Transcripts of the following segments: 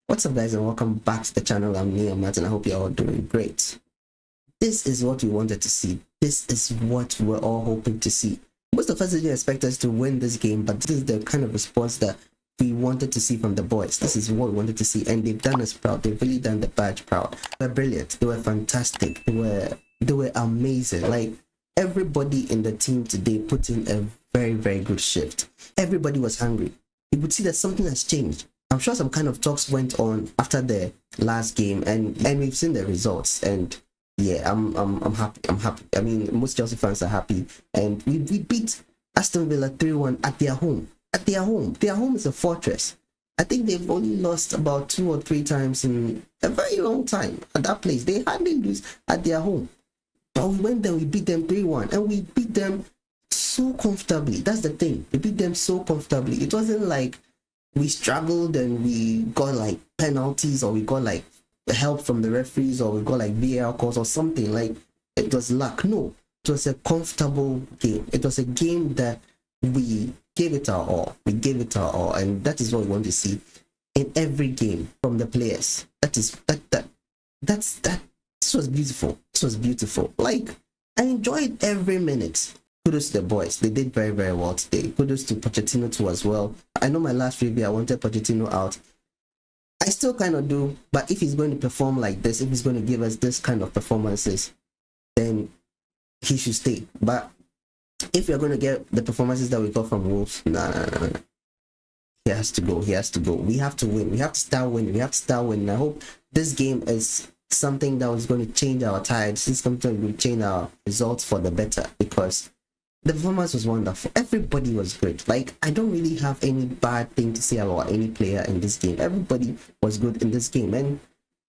What's up, guys, and welcome back to the channel. I'm Neil Matt, and I hope you're all doing great. This is what we wanted to see. This is what we're all hoping to see. Most of us didn't expect us to win this game, but this is the kind of response that we wanted to see from the boys. This is what we wanted to see, and they've done us proud. They've really done the badge proud. They were brilliant. They were fantastic. They were amazing. Like, everybody in the team today put in a very, very good shift. Everybody was hungry. You could see that something has changed. I'm sure some kind of talks went on after the last game, and we've seen the results. And yeah, I'm happy. I'm happy. I mean, most Chelsea fans are happy, and we beat Aston Villa 3-1 at their home. At their home, their home is a fortress. I think they've only lost about 2 or 3 times in a very long time at that place. They hardly lose at their home, but we went there, we beat them 3-1, and we beat them so comfortably. That's the thing. We beat them so comfortably. It wasn't like we struggled and we got like penalties, or we got like help from the referees, or we got like VAR calls or something. Like, it was luck. No, it was a comfortable game. It was a game that we gave it our all. We gave it our all, and that is what we want to see in every game from the players. This was beautiful. This was beautiful. Like, I enjoyed every minute. Kudos to the boys. They did very, very well today. Kudos to Pochettino too as well. I know my last review, I wanted Pochettino out. I still kind of do, but if he's going to perform like this, if he's going to give us this kind of performances, then he should stay. But if you're going to get the performances that we got from Wolves, nah. He has to go. He has to go. We have to win. We have to start winning. We have to start winning. I hope this game is something that was going to change our tides. This is something that will change our results for the better, because the performance was wonderful. Everybody was good. Like, I don't really have any bad thing to say about any player in this game. Everybody was good in this game, and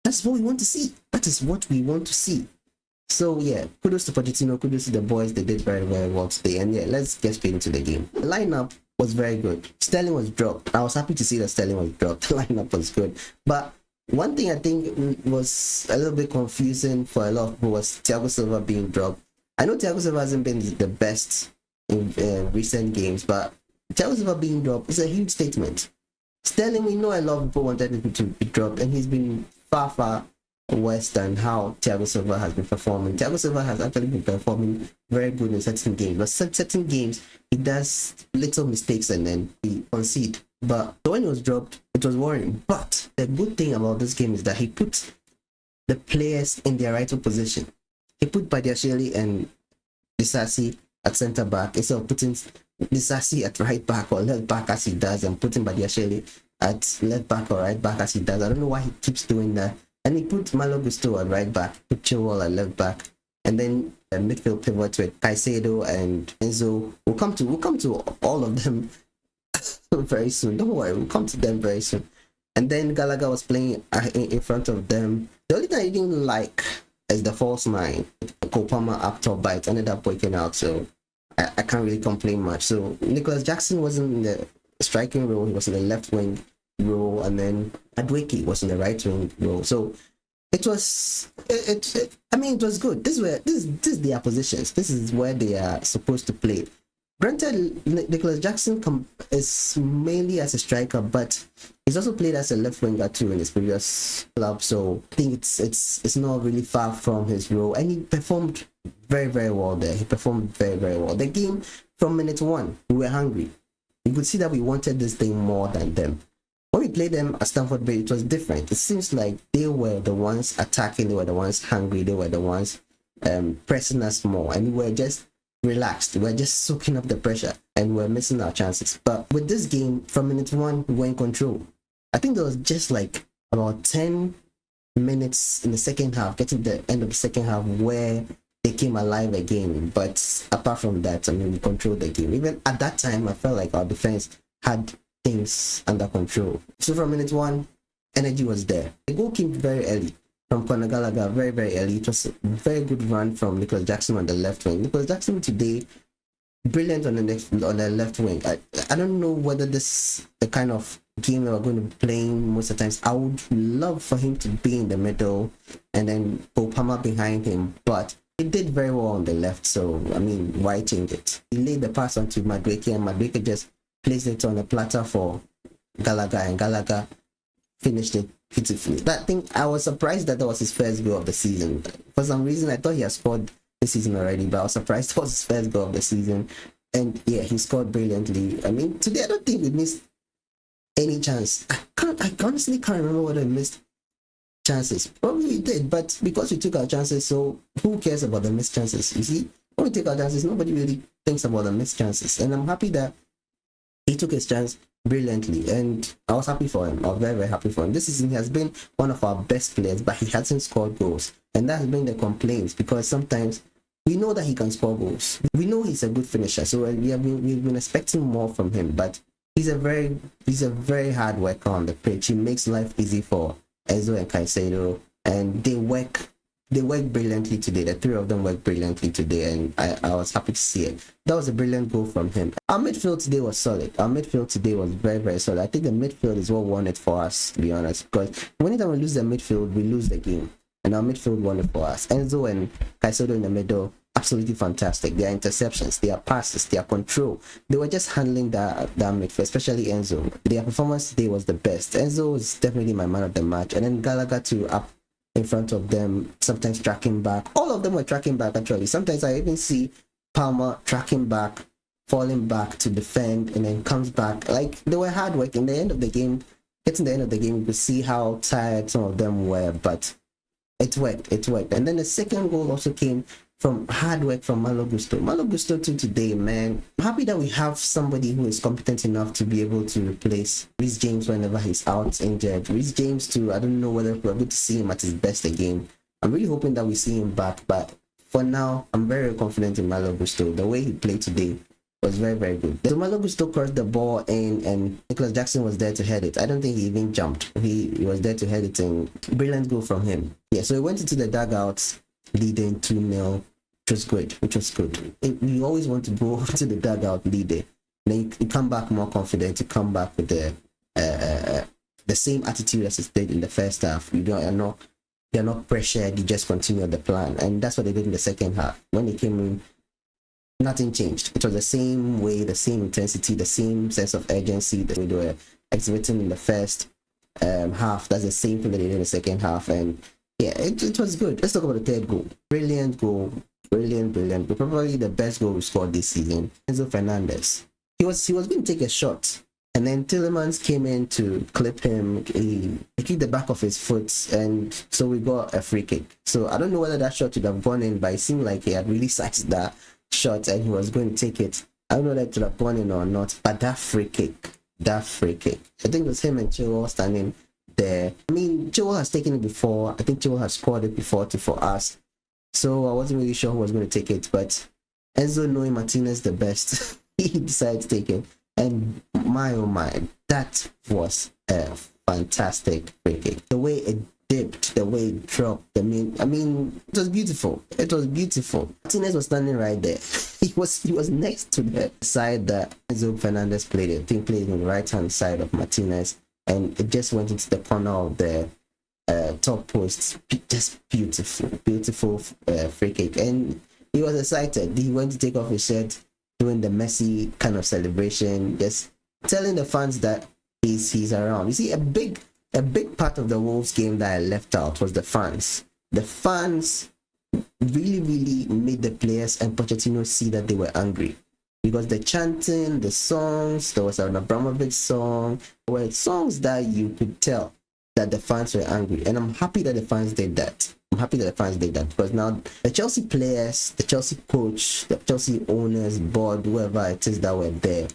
that's what we want to see. That is what we want to see. So yeah, kudos to Pochettino, kudos to the boys. They did very, very well today. And yeah, let's get straight into the game. The lineup was very good. Sterling was dropped. I was happy to see that Sterling was dropped. The lineup was good. But one thing I think was a little bit confusing for a lot of people was Thiago Silva being dropped. I know Thiago Silva hasn't been the best in recent games, but Thiago Silva being dropped is a huge statement. Sterling, we know a lot of people wanted him to be dropped, and he's been far, far worse than how Thiago Silva has been performing. Thiago Silva has actually been performing very good in certain games, but certain games he does little mistakes and then he concede. But when he was dropped, it was worrying. But the good thing about this game is that he put the players in their rightful position. He put Badiashile and Disasi at centre back instead of putting Disasi at right back or left back as he does, and putting Badiashile at left back or right back as he does. I don't know why he keeps doing that. And he put Malo Gusto at right back, put Chilwell at left back, and then a midfield pivot with Caicedo and Enzo. We'll come to all of them very soon. Don't worry, we'll come to them very soon. And then Gallagher was playing in front of them. The only thing I didn't like is the false 9. Kopama up top, but it ended up working out, so I can't really complain much. So Nicholas Jackson wasn't in the striking role, he was in the left wing role, and then Adweki was in the right wing role. So it was I mean, it was good. This is their positions. This is where they are supposed to play. Granted, Nicholas Jackson is mainly as a striker, but he's also played as a left winger too in his previous club. So I think it's not really far from his role, and he performed very, very well there. He performed very, very well. The game from minute 1, we were hungry. You could see that we wanted this thing more than them. When we played them at Stamford Bridge, it was different. It seems like they were the ones attacking, they were the ones hungry, they were the ones pressing us more, and we were just relaxed. We were just soaking up the pressure, and we were missing our chances. But with this game, from minute 1, we were in control. I think there was just like about 10 minutes in the second half, getting to the end of the second half, where they came alive again. But apart from that, I mean, we controlled the game. Even at that time, I felt like our defense had things under control. So from minute 1, energy was there. The goal came very early from Conor Gallagher, very, very early. It was a very good run from Nicholas Jackson on the left wing. Nicholas Jackson today, brilliant on the left wing. I don't know whether this is the kind of game that we're going to be playing most of the times. I would love for him to be in the middle and then Kopama behind him, but he did very well on the left. So I mean, why change it? He laid the pass onto Madueke, and Madueke just placed it on a platter for Gallagher, and Gallagher finished it beautifully. That thing, I was surprised that was his first goal of the season. For some reason, I thought he had scored this season already, but I was surprised it was his first goal of the season. And yeah, he scored brilliantly. I mean, today I don't think we missed any chance. I honestly can't remember whether we missed chances. Probably we did, but because we took our chances, so who cares about the missed chances? You see, when we take our chances, nobody really thinks about the missed chances. And I'm happy that he took his chance brilliantly, and I was happy for him. I was very, very happy for him. This season he has been one of our best players, but he hasn't scored goals, and that has been the complaints, because sometimes we know that he can score goals. We know he's a good finisher, so we've been expecting more from him. But he's a very hard worker on the pitch. He makes life easy for ENZO and Caicedo, and they work brilliantly today. The three of them worked brilliantly today, and I was happy to see it. That was a brilliant goal from him. Our midfield today was solid. Our midfield today was very, very solid. I think the midfield is what won it for us, to be honest, because whenever we lose the midfield, we lose the game. And our midfield won it for us. ENZO and Caicedo in the middle, absolutely fantastic. Their interceptions, their passes, their control, they were just handling that midfield, especially ENZO. Their performance today was the best. ENZO is definitely my man of the match. And then Gallagher too, up in front of them, sometimes tracking back. All of them were tracking back, actually. Sometimes I even see Palmer tracking back, falling back to defend, and then comes back. Like, they were hard work. In the end of the game, getting the end of the game, you could see how tired some of them were, but it worked. And then the second goal also came from hard work from Malo Gusto. Malo Gusto too today, man. I'm happy that we have somebody who is competent enough to be able to replace Reece James whenever he's out injured. Reece James too, I don't know whether we're going to see him at his best again. I'm really hoping that we see him back, but for now, I'm very confident in Malo Gusto. The way he played today was very, very good. So Malo Gusto crossed the ball in, and Nicholas Jackson was there to head it. I don't think he even jumped. He was there to head it, and brilliant goal from him. Yeah, so he went into the dugouts leading 2-0, which was good. You always want to go to the dugout leading. Then you come back more confident. You come back with the same attitude as it did in the first half. You're not pressured. You just continue the plan, and that's what they did in the second half. When they came in, nothing changed. It was the same way, the same intensity, the same sense of urgency that we were exhibiting in the first half. That's the same thing that they did in the second half, and yeah, it was good. Let's talk about the third goal. Brilliant goal. Brilliant. Probably the best goal we scored this season. ENZO FERNANDEZ. He was going to take a shot, and then Tielemans came in to clip him. He kicked the back of his foot, and so we got a free kick. So I don't know whether that shot would have gone in, but it seemed like he had really sized that shot and he was going to take it. I don't know whether it would have gone in or not, but that free kick, I think it was him and Chilwell standing there. I mean, Chilwell has taken it before. I think Chilwell has scored it before for us. So I wasn't really sure who was going to take it, but ENZO, knowing Martinez the best, he decided to take it. And my oh my, that was a fantastic free kick. The way it dipped, the way it dropped, I mean, it was beautiful. Martinez was standing right there. He was next to the side that ENZO FERNANDEZ played. I think played on the right hand side of Martinez, and it just went into the corner of the top post. Just beautiful free kick, and he was excited. He went to take off his shirt, doing the Messi kind of celebration, just telling the fans that he's around. You see, a big part of the Wolves game that I left out was the fans. The fans really made the players and Pochettino see that they were angry, because the chanting, the songs, there was an Abramovich song, there were songs that you could tell that the fans were angry, and I'm happy that the fans did that. Because now the Chelsea players, the Chelsea coach, the Chelsea owners, board, whoever it is that were there,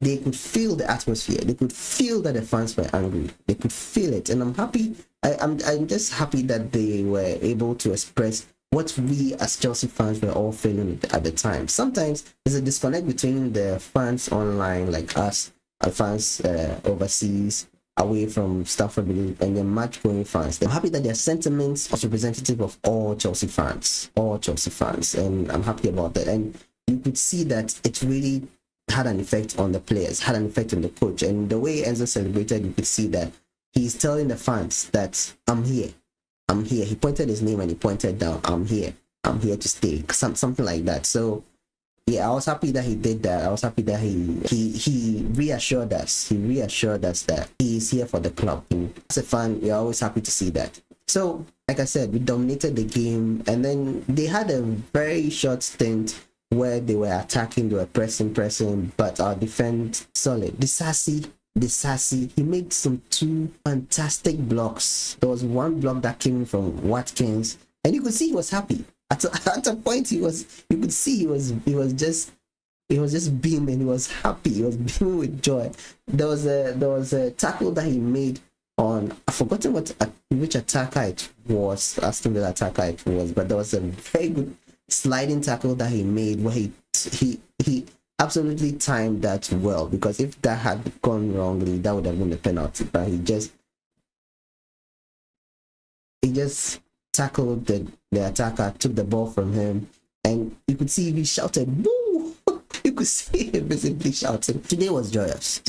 they could feel the atmosphere. They could feel that the fans were angry. They could feel it, and I'm happy. I'm just happy that they were able to express what we as Chelsea fans were all feeling at the time. Sometimes there's a disconnect between the fans online, like us, our fans overseas, away from Stamford Bridge, and the match-going fans. I'm happy that their sentiments are representative of all Chelsea fans, and I'm happy about that. And you could see that it really had an effect on the players, had an effect on the coach, and the way ENZO celebrated, you could see that he's telling the fans that I'm here. He pointed his name and he pointed down. I'm here to stay. Something like that. So yeah, I was happy that he did that. I was happy that he reassured us. He reassured us that he is here for the club. And as a fan, we're always happy to see that. So, like I said, we dominated the game, and then they had a very short stint where they were attacking, they were pressing, but our defense solid. Disasi, he made some two fantastic blocks. There was one block that came from Watkins, and you could see he was happy. At a point, you could see he was just beaming. He was happy. He was beaming with joy. There was a tackle that he made on, I've forgotten which attacker it was, Aston Villa attacker it was, but there was a very good sliding tackle that he made where he absolutely timed that well, because if that had gone wrongly, that would have been a penalty. But he just tackled the attacker, took the ball from him, and you could see he shouted, "Woo!" You could see him visibly shouting. Today was joyous.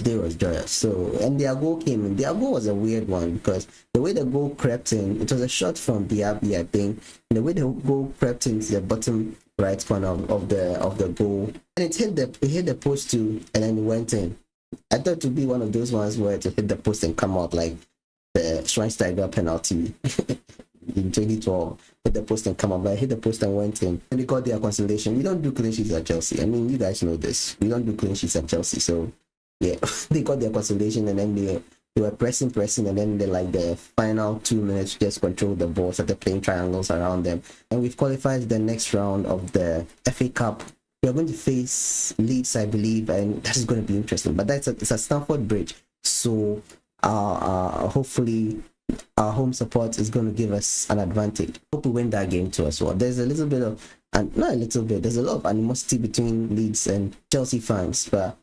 So, and their goal came in. Their goal was a weird one, because the way the goal crept in, it was a shot from Diaby, I think. And the way the goal crept into the bottom right corner of the goal, and it hit the post too, and then it went in. I thought it would be one of those ones where it hit the post and come out like the Schweinsteiger penalty in 2012. Hit the post and come out, but I hit the post and went in, and they got their consolation. We don't do clean sheets at Chelsea. I mean, you guys know this. We don't do clean sheets at Chelsea. So yeah, they got their consolation, and then they were pressing, and then the final 2 minutes just controlled the ball, started playing triangles around them, and we've qualified the next round of the FA Cup. We are going to face Leeds, I believe, and that is going to be interesting. But it's at Stamford Bridge, so hopefully our home support is going to give us an advantage. Hope we win that game too as well. There's a little bit of, and not a little bit, there's a lot of animosity between Leeds and Chelsea fans, but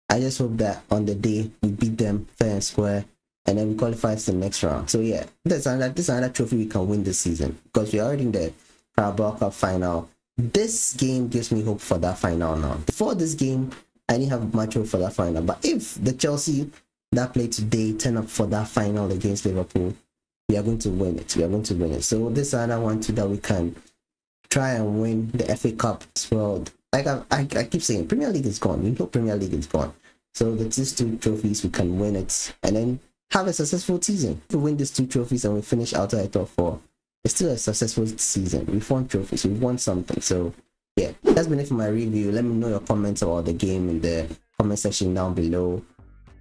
I just hope that on the day we beat them fair and square, and then we qualify to the next round. So yeah, this is another trophy we can win this season, because we are already in the Carabao Cup final. This game gives me hope for that final now. Before this game, I didn't have much hope for that final, but if the Chelsea that played today turn up for that final against Liverpool, we are going to win it. So this is another one too that we can try and win the FA Cup as well. Like I keep saying, Premier League is gone. We know Premier League is gone. So with these two trophies, we can win it and then have a successful season. If we win these two trophies and we finish outside the top four, it's still a successful season. We've won trophies. We've won something. So yeah, that's been it for my review. Let me know your comments about the game in the comment section down below.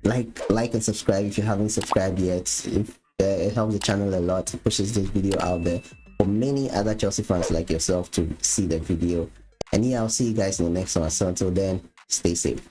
Like and subscribe if you haven't subscribed yet. It helps the channel a lot. It pushes this video out there for many other Chelsea fans like yourself to see the video. And yeah, I'll see you guys in the next one. So until then, stay safe.